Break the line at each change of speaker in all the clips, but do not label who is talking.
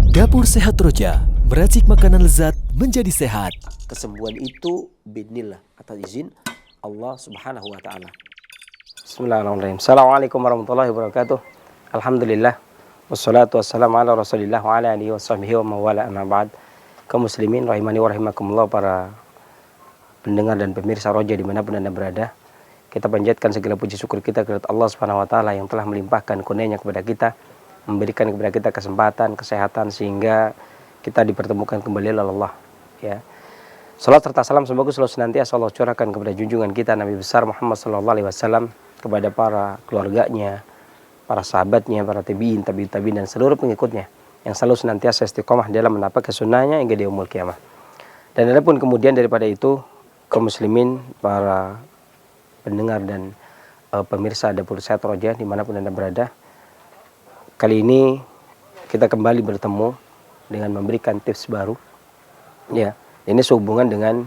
Dapur Sehat Roja, meracik makanan lezat menjadi sehat.
Kesembuhan itu binillah, atas izin Allah Subhanahu wa taala. Bismillahirrahmanirrahim. Assalamualaikum warahmatullahi wabarakatuh. Alhamdulillah wassalatu wassalamu ala Rasulillah wa ala alihi washabbihi wa mawala amma ba'd. Kaum muslimin rahimani wa rahimakumullah, para pendengar dan pemirsa Roja dimanapun Anda berada. Kita panjatkan segala puji syukur kita kepada Allah Subhanahu wa taala yang telah melimpahkan kurnia-Nya kepada kita, memberikan kepada kita kesempatan, kesehatan sehingga kita dipertemukan kembali oleh Allah, ya. Salat serta salam semoga selalu senantiasa Allah curahkan kepada junjungan kita Nabi besar Muhammad sallallahu alaihi wasallam, kepada para keluarganya, para sahabatnya, para tabi'in, tabi'in dan seluruh pengikutnya yang selalu senantiasa istiqomah dalam menapakan sunnahnya hingga di yaumul kiamah. Dan adapun kemudian daripada itu, kaum muslimin, para pendengar dan pemirsa Dapur Sehat Roja dimanapun Anda berada, kali ini kita kembali bertemu dengan memberikan tips baru, ya. Ini sehubungan dengan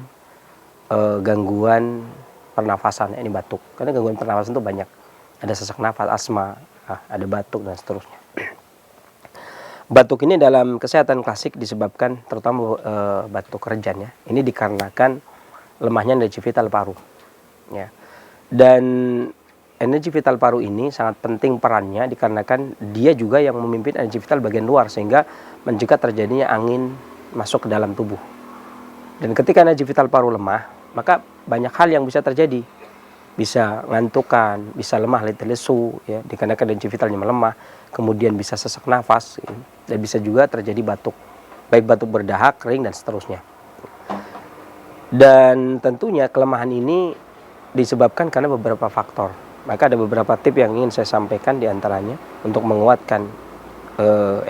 gangguan pernafasan, ini batuk. Karena gangguan pernafasan itu banyak. Ada sesak nafas, asma, ada batuk dan seterusnya. Batuk ini dalam kesehatan klasik disebabkan terutama batuk rejan, ya. Ini dikarenakan lemahnya energi vital paru, ya. Dan energi vital paru ini sangat penting perannya dikarenakan dia juga yang memimpin energi vital bagian luar sehingga mencegah terjadinya angin masuk ke dalam tubuh. Dan ketika energi vital paru lemah, maka banyak hal yang bisa terjadi. Bisa ngantukan, bisa lemah letih lesu, ya, dikarenakan energi vitalnya melemah, kemudian bisa sesak nafas, ya, dan bisa juga terjadi batuk, baik batuk berdahak, kering dan seterusnya. Dan tentunya kelemahan ini disebabkan karena beberapa faktor. Maka ada beberapa tips yang ingin saya sampaikan diantaranya untuk menguatkan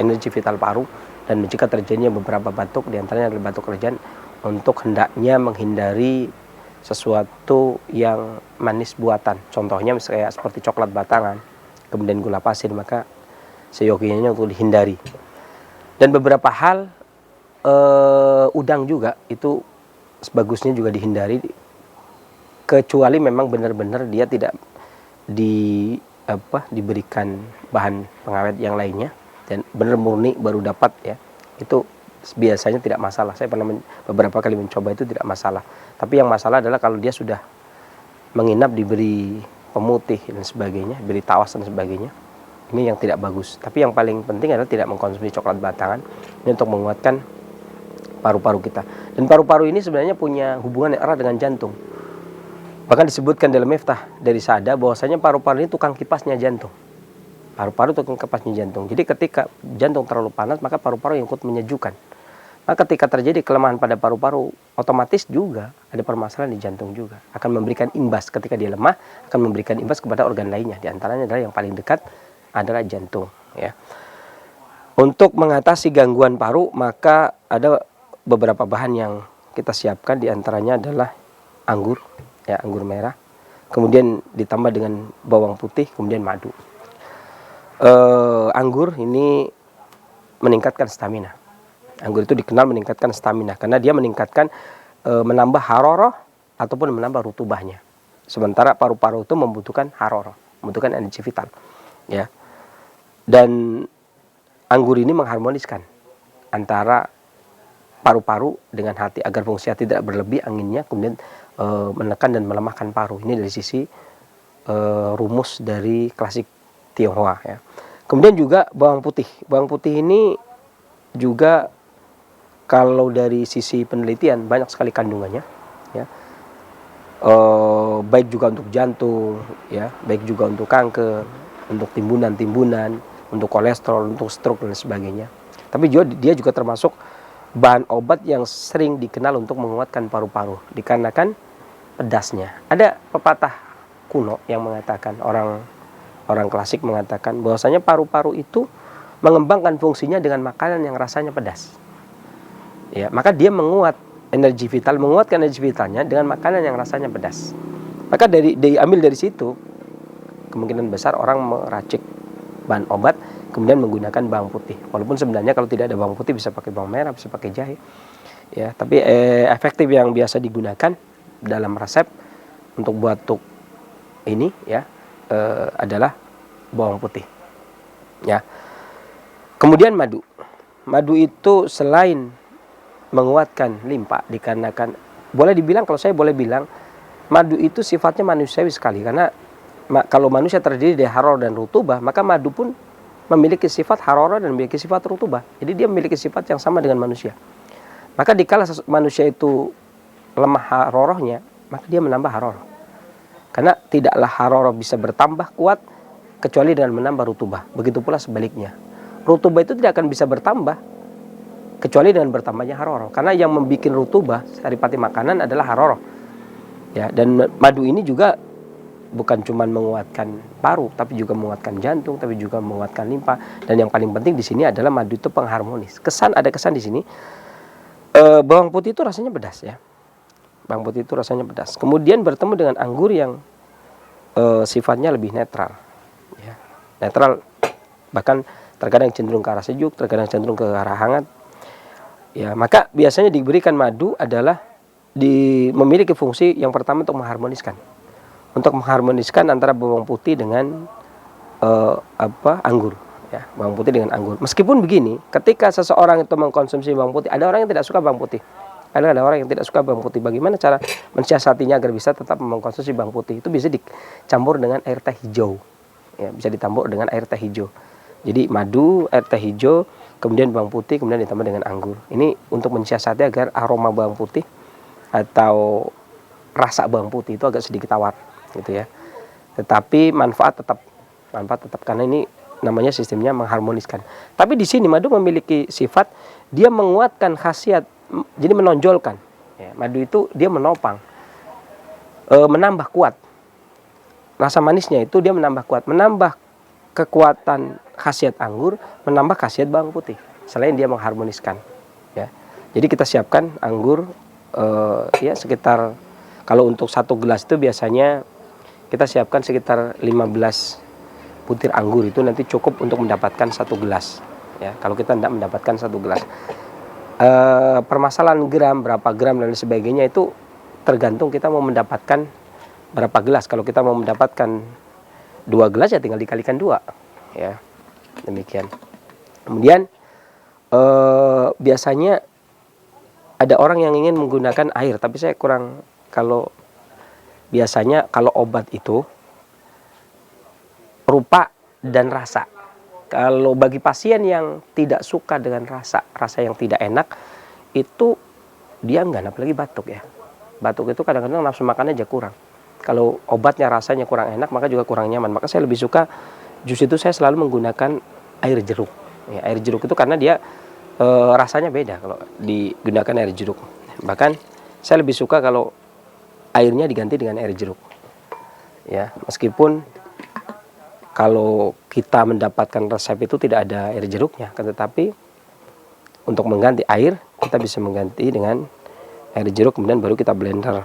energi vital paru dan mencegah terjadinya beberapa batuk, diantaranya adalah batuk rejan, untuk hendaknya menghindari sesuatu yang manis buatan. Contohnya misalnya seperti coklat batangan, kemudian gula pasir, maka seyogianya untuk dihindari. Dan beberapa hal, udang juga itu sebagusnya juga dihindari, kecuali memang benar-benar dia tidak diberikan bahan pengawet yang lainnya dan benar murni baru dapat, ya, itu biasanya tidak masalah. Saya pernah beberapa kali mencoba, itu tidak masalah. Tapi yang masalah adalah kalau dia sudah menginap diberi pemutih dan sebagainya, diberi tawas dan sebagainya, ini yang tidak bagus. Tapi yang paling penting adalah tidak mengkonsumsi coklat batangan, ini untuk menguatkan paru-paru kita. Dan paru-paru ini sebenarnya punya hubungan yang erat dengan jantung. Bahkan disebutkan dalam Miftah dari Sada bahwasanya paru-paru ini tukang kipasnya jantung. Paru-paru tukang kipasnya jantung. Jadi ketika jantung terlalu panas, maka paru-paru yang ikut menyejukkan. Maka ketika terjadi kelemahan pada paru-paru, otomatis juga ada permasalahan di jantung juga. Akan memberikan imbas ketika dia lemah, akan memberikan imbas kepada organ lainnya. Di antaranya adalah yang paling dekat adalah jantung, ya. Untuk mengatasi gangguan paru, maka ada beberapa bahan yang kita siapkan, di antaranya adalah anggur, ya, anggur merah, kemudian ditambah dengan bawang putih, kemudian madu. Anggur ini meningkatkan stamina. Anggur itu dikenal meningkatkan stamina karena dia meningkatkan, menambah haroroh ataupun menambah rutubahnya. Sementara paru-paru itu membutuhkan haroroh, membutuhkan energi vital, ya. Dan anggur ini mengharmoniskan antara paru-paru dengan hati agar fungsinya tidak berlebih anginnya, kemudian menekan dan melemahkan paru. Ini dari sisi rumus dari klasik Tionghoa, ya. Kemudian juga bawang putih. Bawang putih ini juga kalau dari sisi penelitian banyak sekali kandungannya, ya. Baik juga untuk jantung, ya, baik juga untuk kanker, untuk timbunan-timbunan, untuk kolesterol, untuk stroke dan sebagainya. Tapi dia juga termasuk bahan obat yang sering dikenal untuk menguatkan paru-paru dikarenakan pedasnya. Ada pepatah kuno yang mengatakan, orang klasik mengatakan bahwasanya paru-paru itu mengembangkan fungsinya dengan makanan yang rasanya pedas, ya. Maka dia menguatkan energi vitalnya dengan makanan yang rasanya pedas. Maka diambil dari situ kemungkinan besar orang meracik bahan obat kemudian menggunakan bawang putih. Walaupun sebenarnya kalau tidak ada bawang putih bisa pakai bawang merah, bisa pakai jahe, ya. Tapi efektif yang biasa digunakan dalam resep untuk batuk ini, ya, adalah bawang putih, ya. Kemudian madu. madu itu selain menguatkan limpa, dikarenakan boleh dibilang, kalau saya boleh bilang, madu itu sifatnya manusiawi sekali, karena kalau manusia terdiri dari harorah dan rutubah, maka madu pun memiliki sifat harorah dan memiliki sifat rutubah. Jadi dia memiliki sifat yang sama dengan manusia. Maka dikala manusia itu lemah harorahnya, maka dia menambah harorah. Karena tidaklah harorah bisa bertambah kuat kecuali dengan menambah rutubah. Begitu pula sebaliknya. Rutubah itu tidak akan bisa bertambah kecuali dengan bertambahnya harorah. Karena yang membuat rutubah saripati makanan adalah harorah. Ya, dan madu ini juga bukan cuma menguatkan paru, tapi juga menguatkan jantung, tapi juga menguatkan limpa. Dan yang paling penting di sini adalah madu itu pengharmonis. Ada kesan di sini. Bawang putih itu rasanya pedas ya. Bawang putih itu rasanya pedas. Kemudian bertemu dengan anggur yang sifatnya lebih netral. Ya. Netral, bahkan terkadang cenderung ke arah sejuk, terkadang cenderung ke arah hangat. Ya, maka biasanya diberikan madu adalah memiliki fungsi yang pertama untuk mengharmoniskan. Untuk mengharmoniskan antara bawang putih dengan anggur. Ya, bawang putih dengan anggur. Meskipun begini, ketika seseorang itu mengkonsumsi bawang putih, ada orang yang tidak suka bawang putih. Ada orang yang tidak suka bawang putih. Bagaimana cara mensiasatinya agar bisa tetap mengkonsumsi bawang putih? Itu bisa dicampur dengan air teh hijau. Ya, bisa dicampur dengan air teh hijau. Jadi madu, air teh hijau, kemudian bawang putih, kemudian ditambah dengan anggur. Ini untuk mensiasati agar aroma bawang putih atau rasa bawang putih itu agak sedikit tawar, gitu ya. Tetapi manfaat tetap karena ini namanya sistemnya mengharmoniskan. Tapi di sini madu memiliki sifat dia menguatkan khasiat, jadi menonjolkan. Ya, madu itu dia menopang, menambah kuat. Rasa manisnya itu dia menambah kuat, menambah kekuatan khasiat anggur, menambah khasiat bawang putih. Selain dia mengharmoniskan. Ya, jadi kita siapkan anggur ya sekitar, kalau untuk 1 gelas itu biasanya kita siapkan sekitar 15 butir anggur, itu nanti cukup untuk mendapatkan 1 gelas. Ya, kalau kita tidak mendapatkan 1 gelas. Permasalahan berapa gram dan sebagainya itu tergantung kita mau mendapatkan berapa gelas. Kalau kita mau mendapatkan 2 gelas ya tinggal dikalikan 2. Ya, demikian. Kemudian biasanya ada orang yang ingin menggunakan air, tapi saya kurang. Biasanya kalau obat itu rupa dan rasa. Kalau bagi pasien yang tidak suka dengan rasa yang tidak enak, itu dia nggak lagi batuk ya. Batuk itu kadang-kadang nafsu makan aja kurang. Kalau obatnya rasanya kurang enak, maka juga kurang nyaman. Maka saya lebih suka jus itu saya selalu menggunakan air jeruk. Ya, air jeruk itu karena dia rasanya beda kalau digunakan air jeruk. Bahkan saya lebih suka kalau airnya diganti dengan air jeruk. Ya, meskipun kalau kita mendapatkan resep itu tidak ada air jeruknya, tetapi untuk mengganti air kita bisa mengganti dengan air jeruk, kemudian baru kita blender.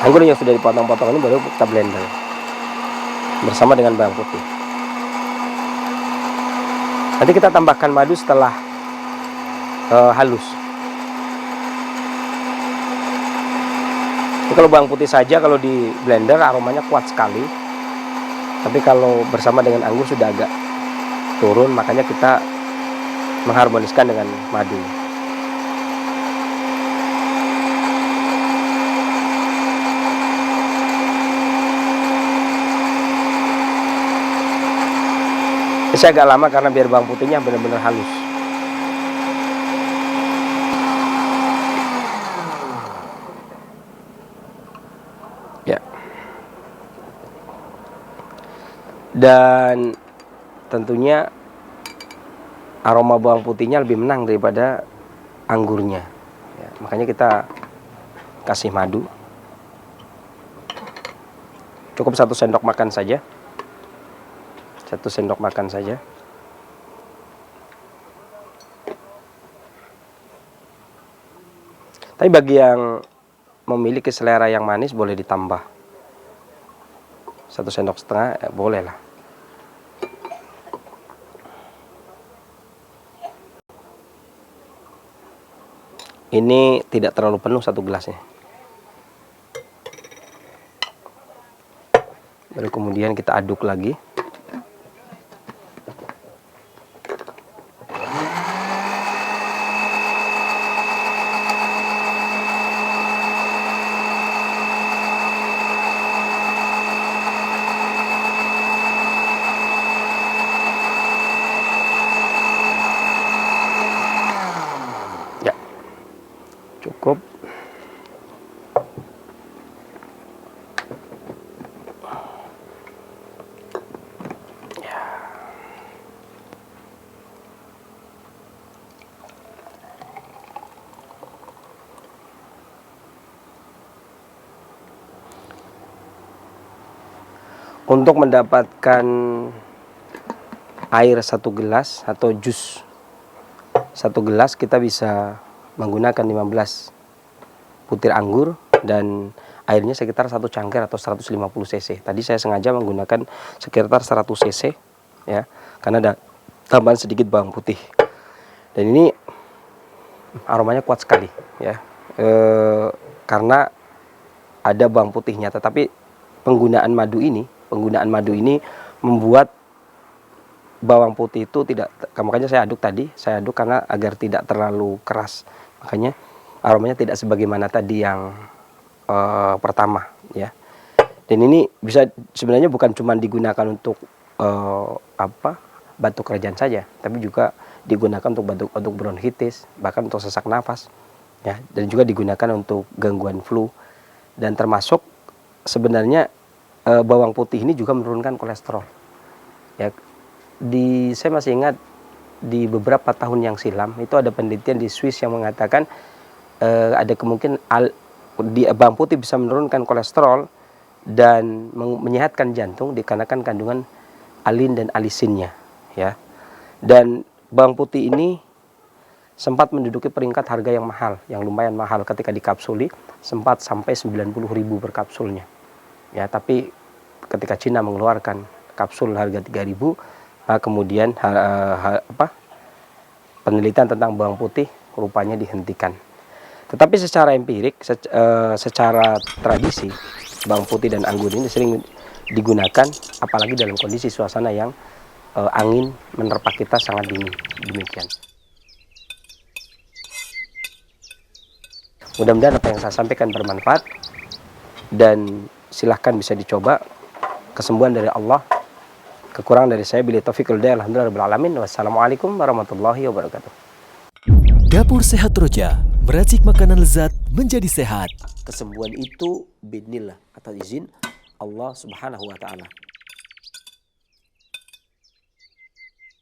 Anggur yang sudah dipotong-potong ini baru kita blender bersama dengan bawang putih. Nanti kita tambahkan madu setelah halus. Jadi kalau bawang putih saja kalau di blender aromanya kuat sekali. Tapi kalau bersama dengan anggur sudah agak turun, makanya kita mengharmoniskan dengan madu. Ini agak lama karena biar bawang putihnya benar-benar halus. Ya. Dan tentunya aroma bawang putihnya lebih menang daripada anggurnya. Ya, makanya kita kasih madu. Cukup 1 sendok makan saja. 1 sendok makan saja. Tapi bagi yang memiliki selera yang manis boleh ditambah 1,5 sendok, boleh lah. Ini tidak terlalu penuh 1 gelasnya. Baru kemudian kita aduk lagi. Ya, cukup. Untuk mendapatkan air 1 gelas atau jus 1 gelas, kita bisa menggunakan 15 butir anggur dan airnya sekitar 1 cangkir atau 150 cc. Tadi saya sengaja menggunakan sekitar 100 cc ya, karena ada tambahan sedikit bawang putih. Dan ini aromanya kuat sekali ya, karena ada bawang putihnya. Tetapi penggunaan madu ini membuat bawang putih itu tidak, makanya saya aduk karena agar tidak terlalu keras. Makanya aromanya tidak sebagaimana tadi yang pertama ya. Dan ini bisa sebenarnya bukan cuma digunakan untuk batuk kerajaan saja, tapi juga digunakan untuk bronkitis, bahkan untuk sesak nafas ya, dan juga digunakan untuk gangguan flu. Dan termasuk sebenarnya bawang putih ini juga menurunkan kolesterol ya. Saya masih ingat di beberapa tahun yang silam itu ada penelitian di Swiss yang mengatakan ada kemungkinan bawang putih bisa menurunkan kolesterol dan menyehatkan jantung dikarenakan kandungan alin dan alisinnya ya. Dan bawang putih ini sempat menduduki peringkat harga yang mahal, yang lumayan mahal ketika dikapsuli, sempat sampai 90.000 per kapsulnya ya. Tapi ketika Cina mengeluarkan kapsul harga 3.000, kemudian penelitian tentang bawang putih rupanya dihentikan. Tetapi secara empirik, secara tradisi, bawang putih dan anggur ini sering digunakan apalagi dalam kondisi suasana yang angin menerpa kita sangat dingin. Demikian. Mudah-mudahan apa yang saya sampaikan bermanfaat dan silahkan bisa dicoba. Kesembuhan dari Allah, kekurangan dari saya, bila taufiqul hidayah, alhamdulillah rabbil alamin. Wassalamualaikum warahmatullahi wabarakatuh.
Dapur Sehat Roja, meracik makanan lezat menjadi sehat.
Kesembuhan itu biidznillah, atas izin Allah Subhanahu wa taala.